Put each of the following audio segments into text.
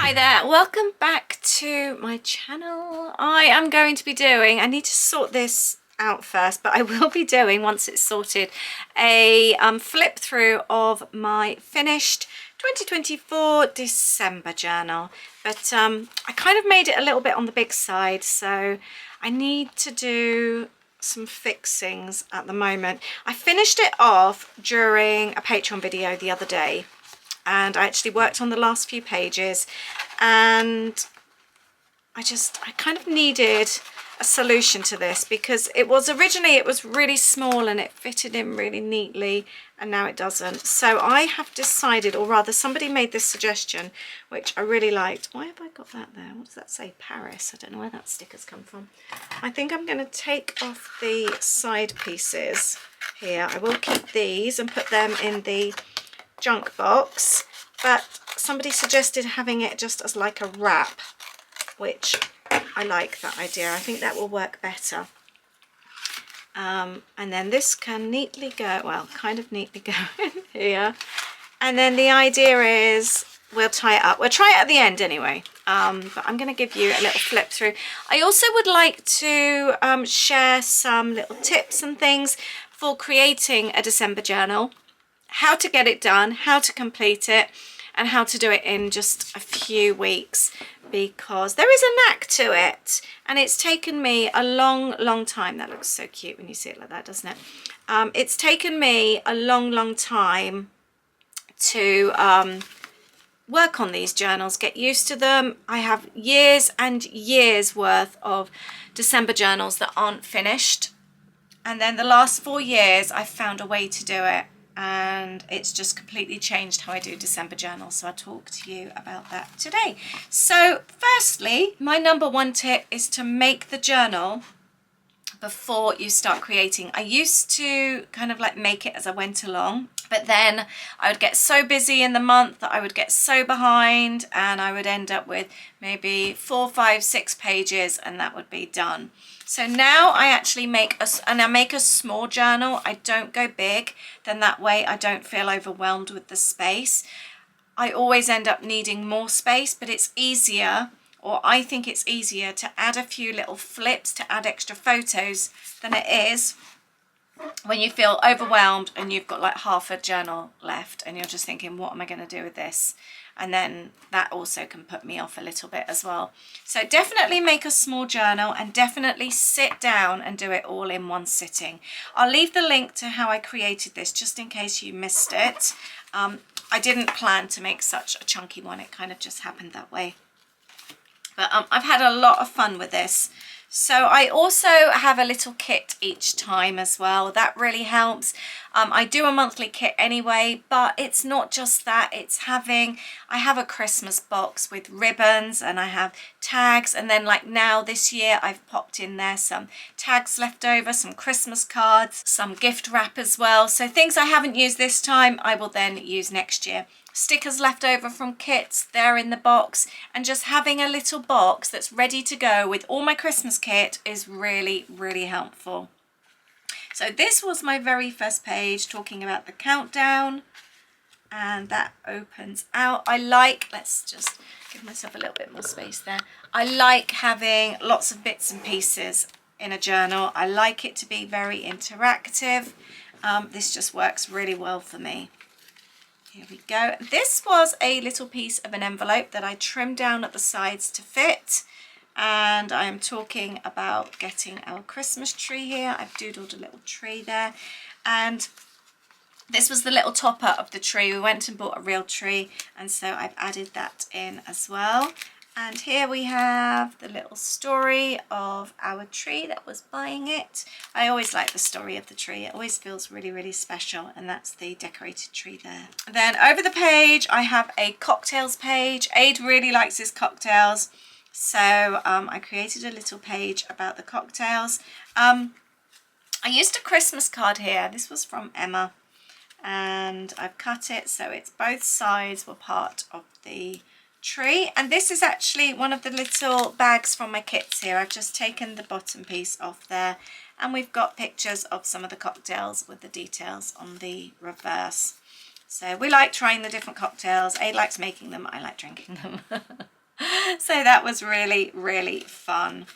Hi there, welcome back to my channel. I am going to be doing, I need to sort this out first, but I will be doing, once it's sorted, a flip through of my finished 2024 December journal. But I kind of made it a little bit on the big side, so I need to do some fixings at the moment. I finished it off during a Patreon video the other day, and I actually worked on the last few pages, and I kind of needed a solution to this, because it was really small and it fitted in really neatly, and now it doesn't. So I have decided, or rather somebody made this suggestion which I really liked. Why have I got that there? What does that say? Paris. I don't know where that sticker's come from. I think I'm going to take off the side pieces here. I will keep these and put them in the junk box, but somebody suggested having it just as like a wrap, which I like that idea. I think that will work better. And then this can neatly go, well, kind of neatly go in here, and then the idea is we'll tie it up. We'll try it at the end anyway, but I'm going to give you a little flip through. I also would like to share some little tips and things for creating a December journal, how to get it done, how to complete it, and how to do it in just a few weeks, because there is a knack to it, and it's taken me a long time. That looks so cute when you see it like that, doesn't it? It's taken me a long time to work on these journals, get used to them. I have years and years worth of December journals that aren't finished, and then the last 4 years I've found a way to do it, and it's just completely changed how I do December journals. So I'll talk to you about that today. So firstly, my number one tip is to make the journal before you start creating. I used to kind of like make it as I went along, but then I would get so busy in the month that I would get so behind, and I would end up with maybe 4, 5, 6 pages, and that would be done. So now I actually make a small journal. I don't go big, then that way I don't feel overwhelmed with the space. I always end up needing more space, but it's easier, or I think it's easier, to add a few little flips, to add extra photos, than it is when you feel overwhelmed and you've got like half a journal left and you're just thinking, what am I going to do with this? And then that also can put me off a little bit as well. So definitely make a small journal, and definitely sit down and do it all in one sitting. I'll leave the link to how I created this just in case you missed it. I didn't plan to make such a chunky one. It kind of just happened that way. But I've had a lot of fun with this. So I also have a little kit each time as well. That really helps. I do a monthly kit anyway, but it's not just that. I have a Christmas box with ribbons, and I have tags, and then like now this year I've popped in there some tags left over, some Christmas cards, some gift wrap as well. So things I haven't used this time I will then use next year. Stickers left over from kits, they're in the box, and just having a little box that's ready to go with all my Christmas kit is really helpful. So this was my very first page talking about the countdown, and that opens out. Let's just give myself a little bit more space there. I like having lots of bits and pieces in a journal. I like it to be very interactive. This just works really well for me. Here we go. This was a little piece of an envelope that I trimmed down at the sides to fit. And I am talking about getting our Christmas tree here. I've doodled a little tree there. And this was the little topper of the tree. We went and bought a real tree, and so I've added that in as well. And here we have the little story of our tree that was buying it. I always like the story of the tree. It always feels really special, and that's the decorated tree there. And then over the page, I have a cocktails page. Aid really likes his cocktails, so I created a little page about the cocktails. I used a Christmas card here. This was from Emma, and I've cut it so it's both sides were part of the tree. And this is actually one of the little bags from my kits here. I've just taken the bottom piece off there, and we've got pictures of some of the cocktails with the details on the reverse. So we like trying the different cocktails. Aid likes making them, I like drinking them. So that was really, really fun.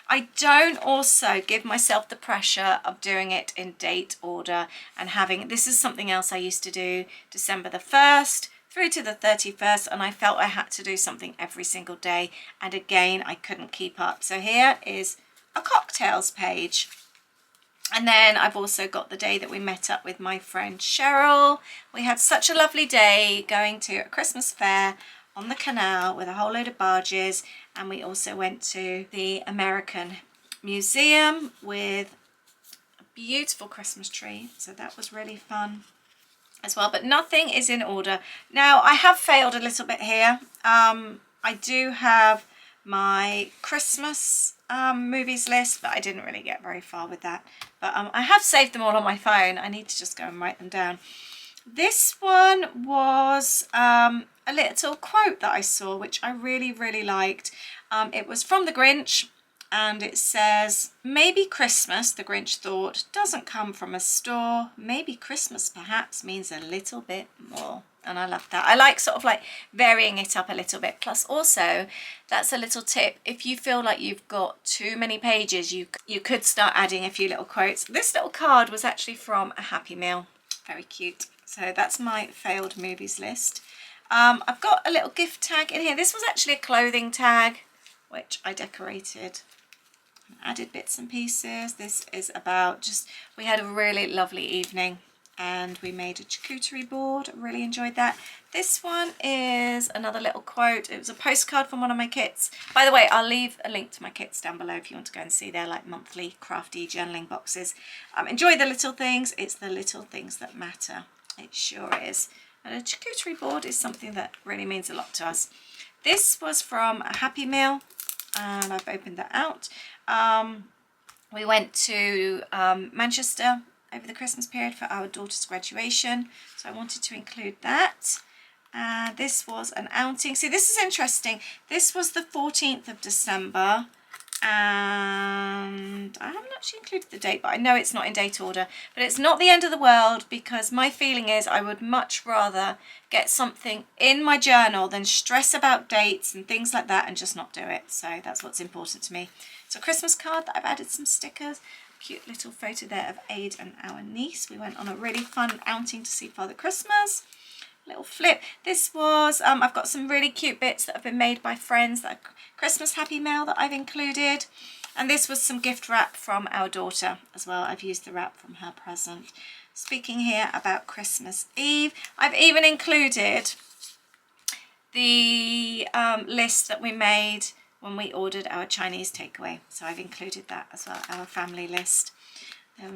I don't also give myself the pressure of doing it in date order and having, this is something else I used to do, December the 1st through to the 31st, and I felt I had to do something every single day, and again I couldn't keep up. So here is a cocktails page. And then I've also got the day that we met up with my friend Cheryl. We had such a lovely day going to a Christmas fair on the canal with a whole load of barges, and we also went to the American Museum with a beautiful Christmas tree, so that was really fun as well. But nothing is in order. Now I have failed a little bit here. I do have my Christmas movies list, but I didn't really get very far with that. But I have saved them all on my phone. I need to just go and write them down. This one was a little quote that I saw, which I really, really liked. It was from the Grinch, and it says, "Maybe Christmas," the Grinch thought, "doesn't come from a store. Maybe Christmas perhaps means a little bit more." And I love that. I like sort of like varying it up a little bit. Plus also, that's a little tip. If you feel like you've got too many pages, you could start adding a few little quotes. This little card was actually from a Happy Meal. Very cute. So that's my failed movies list. I've got a little gift tag in here. This was actually a clothing tag, which I decorated and added bits and pieces. This is about just, we had a really lovely evening and we made a charcuterie board. Really enjoyed that. This one is another little quote. It was a postcard from one of my kits. By the way, I'll leave a link to my kits down below if you want to go and see their like monthly crafty journaling boxes. Enjoy the little things. It's the little things that matter. It sure is. And a charcuterie board is something that really means a lot to us. This was from a Happy Meal, and I've opened that out. We went to Manchester over the Christmas period for our daughter's graduation, so I wanted to include that. This was an outing. See, this is interesting. This was the 14th of December, and I haven't actually included the date, but I know it's not in date order. But it's not the end of the world, because my feeling is I would much rather get something in my journal than stress about dates and things like that and just not do it. So that's what's important to me. It's a Christmas card that I've added some stickers. Cute little photo there of Aid and our niece. We went on a really fun outing to see Father Christmas. Little flip. This was, I've got some really cute bits that have been made by friends, that Christmas Happy Mail that I've included. And this was some gift wrap from our daughter as well. I've used the wrap from her present. Speaking here about Christmas Eve, I've even included the list that we made when we ordered our Chinese takeaway. So I've included that as well, our family list.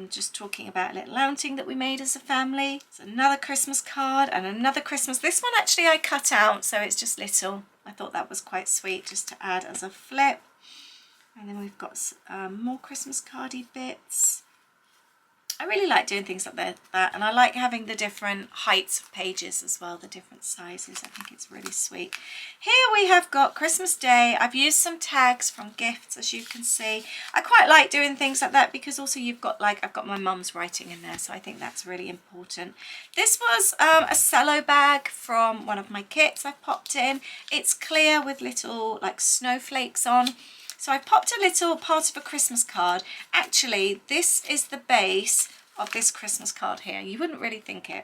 Just talking about a little outing that we made as a family. It's another Christmas card and another Christmas. This one actually I cut out, so it's just little. I thought that was quite sweet just to add as a flip. And then we've got more Christmas cardy bits. I really like doing things like that, and I like having the different heights of pages as well, the different sizes. I think it's really sweet. Here we have got Christmas Day. I've used some tags from gifts, as you can see. I quite like doing things like that because also you've got like, I've got my mum's writing in there, so I think that's really important. This was a cello bag from one of my kits I've popped in. It's clear with little like snowflakes on. So I popped a little part of a Christmas card. Actually, this is the base of this Christmas card here. You wouldn't really think it,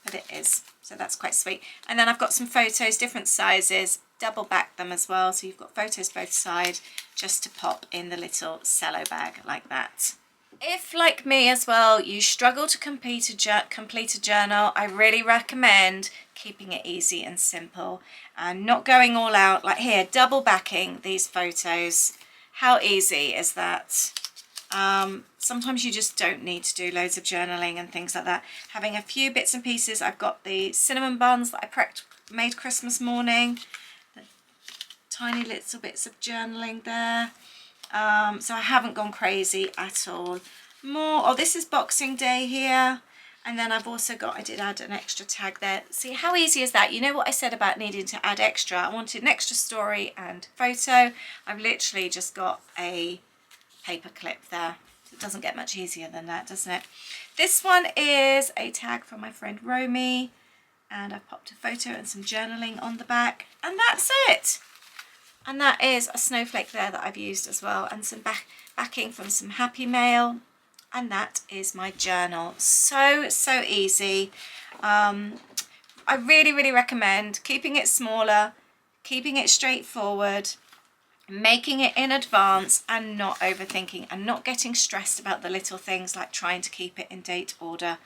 but it is. So that's quite sweet. And then I've got some photos, different sizes, double back them as well. So you've got photos both sides just to pop in the little cello bag like that. If, like me as well, you struggle to complete a journal, I really recommend keeping it easy and simple and not going all out. Like here, double backing these photos. How easy is that? Sometimes you just don't need to do loads of journaling and things like that. Having a few bits and pieces. I've got the cinnamon buns that I made Christmas morning. The tiny little bits of journaling there. So I haven't gone crazy at all. Oh, this is Boxing Day here. And then I've also got, I did add an extra tag there. See, how easy is that? You know what I said about needing to add extra? I wanted an extra story and photo. I've literally just got a paper clip there. It doesn't get much easier than that, doesn't it? This one is a tag from my friend Romy. And I've popped a photo and some journaling on the back. And that's it. And that is a snowflake there that I've used as well, and some backing from some Happy Mail. And that is my journal. So easy. I really recommend keeping it smaller, keeping it straightforward, making it in advance, and not overthinking and not getting stressed about the little things like trying to keep it in date order.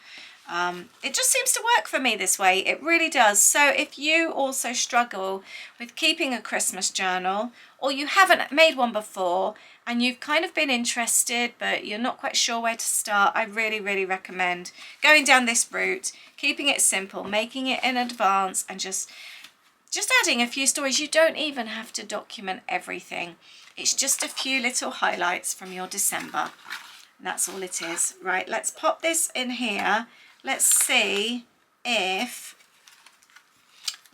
It just seems to work for me this way. It really does. So if you also struggle with keeping a Christmas journal, or you haven't made one before and you've kind of been interested but you're not quite sure where to start, I really recommend going down this route, keeping it simple, making it in advance, and just adding a few stories. You don't even have to document everything. It's just a few little highlights from your December. And that's all it is. Right, let's pop this in here. Let's see if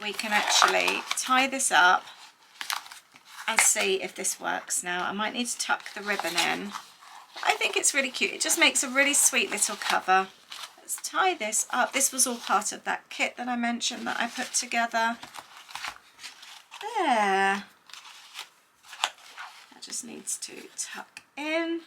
we can actually tie this up and see if this works now. I might need to tuck the ribbon in. I think it's really cute. It just makes a really sweet little cover. Let's tie this up. This was all part of that kit that I mentioned that I put together. There. That just needs to tuck in.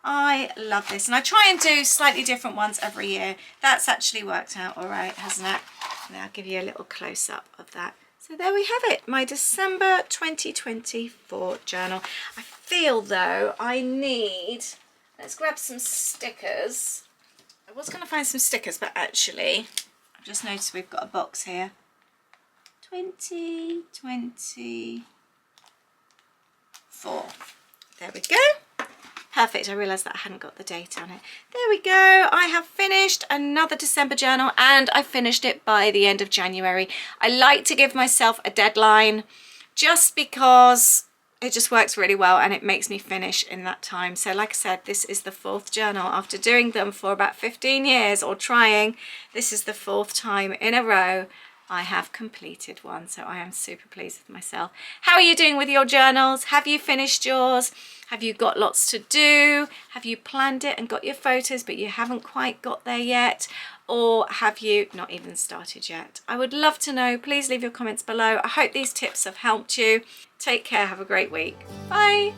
I love this, and I try and do slightly different ones every year. That's actually worked out all right, hasn't it? And I'll give you a little close-up of that. So there we have it, my December 2024 journal. I feel though I need, let's grab some stickers. I was going to find some stickers, but actually I've just noticed we've got a box here. 2024. There we go. Perfect. I realised that I hadn't got the date on it. There we go. I have finished another December journal, and I finished it by the end of January. I like to give myself a deadline just because it just works really well and it makes me finish in that time. So like I said, this is the 4th journal. After doing them for about 15 years or trying, this is the 4th time in a row I have completed one, so I am super pleased with myself. How are you doing with your journals? Have you finished yours? Have you got lots to do? Have you planned it and got your photos but you haven't quite got there yet? Or have you not even started yet? I would love to know. Please leave your comments below. I hope these tips have helped you. Take care. Have a great week. Bye.